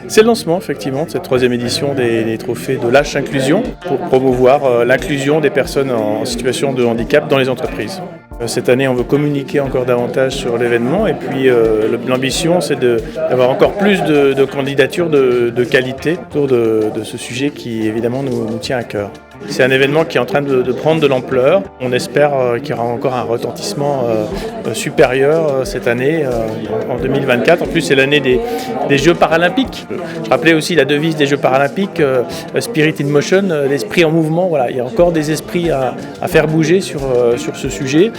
C'est le lancement effectivement de cette troisième édition des trophées de l'H Inclusion pour promouvoir l'inclusion des personnes en situation de handicap dans les entreprises. Cette année, on veut communiquer encore davantage sur l'événement et puis l'ambition, c'est d'avoir encore plus de candidatures de qualité autour de ce sujet qui évidemment nous tient à cœur. C'est un événement qui est en train de prendre de l'ampleur. On espère qu'il y aura encore un retentissement supérieur cette année, en 2024. En plus, c'est l'année des Jeux paralympiques. Je rappelais aussi la devise des Jeux paralympiques, Spirit in Motion, l'esprit en mouvement. Voilà, il y a encore des esprits à faire bouger sur ce sujet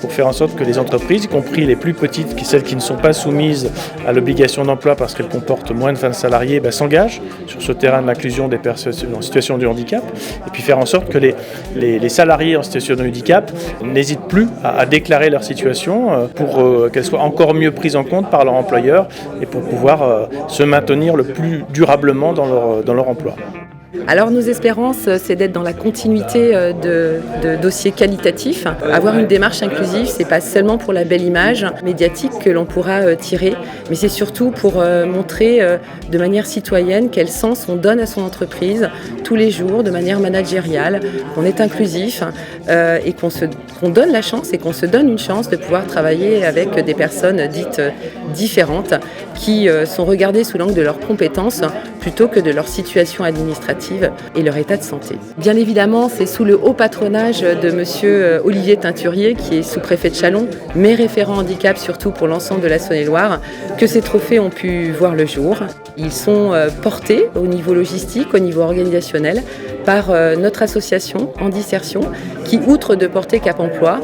pour faire en sorte que les entreprises, y compris les plus petites, celles qui ne sont pas soumises à l'obligation d'emploi parce qu'elles comportent moins de 20 salariés, s'engagent sur ce terrain de l'inclusion des personnes en situation de handicap. Et puis faire en sorte que les salariés en situation de handicap n'hésitent plus à déclarer leur situation pour qu'elle soit encore mieux prise en compte par leur employeur et pour pouvoir se maintenir le plus durablement dans leur emploi. Alors nos espérances, c'est d'être dans la continuité de dossiers qualitatifs. Avoir une démarche inclusive, c'est pas seulement pour la belle image médiatique que l'on pourra tirer, mais c'est surtout pour montrer de manière citoyenne quel sens on donne à son entreprise tous les jours, de manière managériale, qu'on est inclusif et qu'on donne la chance et qu'on se donne une chance de pouvoir travailler avec des personnes dites différentes qui sont regardées sous l'angle de leurs compétences plutôt que de leur situation administrative et leur état de santé. Bien évidemment, c'est sous le haut patronage de monsieur Olivier Teinturier, qui est sous-préfet de Châlons, mais référent handicap surtout pour l'ensemble de la Saône-et-Loire, que ces trophées ont pu voir le jour. Ils sont portés au niveau logistique, au niveau organisationnel, par notre association Handisertion, qui, outre de porter Cap Emploi,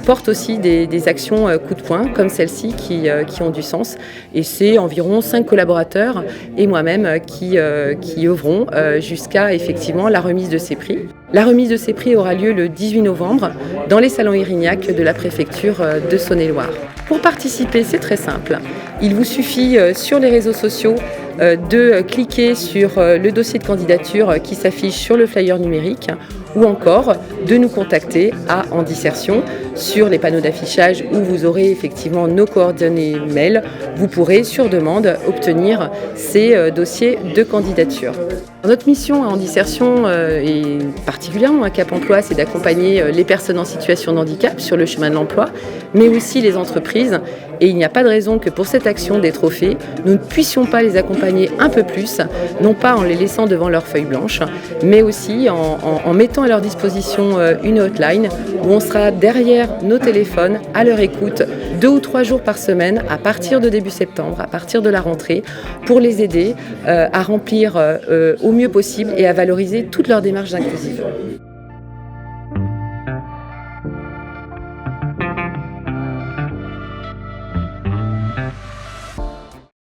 porte aussi des actions coup de poing, comme celle-ci, qui ont du sens. Et c'est environ 5 collaborateurs et moi-même qui œuvront jusqu'à effectivement la remise de ces prix. La remise de ces prix aura lieu le 18 novembre dans les salons Irignac de la préfecture de Saône-et-Loire. Pour participer, c'est très simple. Il vous suffit sur les réseaux sociaux de cliquer sur le dossier de candidature qui s'affiche sur le flyer numérique ou encore de nous contacter à Handisertion sur les panneaux d'affichage où vous aurez effectivement nos coordonnées mail. Vous pourrez sur demande obtenir ces dossiers de candidature. Notre mission à Handisertion et particulièrement à Cap Emploi, c'est d'accompagner les personnes en situation de handicap sur le chemin de l'emploi, mais aussi les entreprises. Et il n'y a pas de raison que pour cette action des trophées, nous ne puissions pas les accompagner un peu plus, non pas en les laissant devant leur feuille blanche, mais aussi en mettant à leur disposition une hotline où on sera derrière nos téléphones à leur écoute 2 ou 3 jours par semaine à partir de début septembre, à partir de la rentrée, pour les aider à remplir au mieux possible et à valoriser toutes leurs démarches inclusives.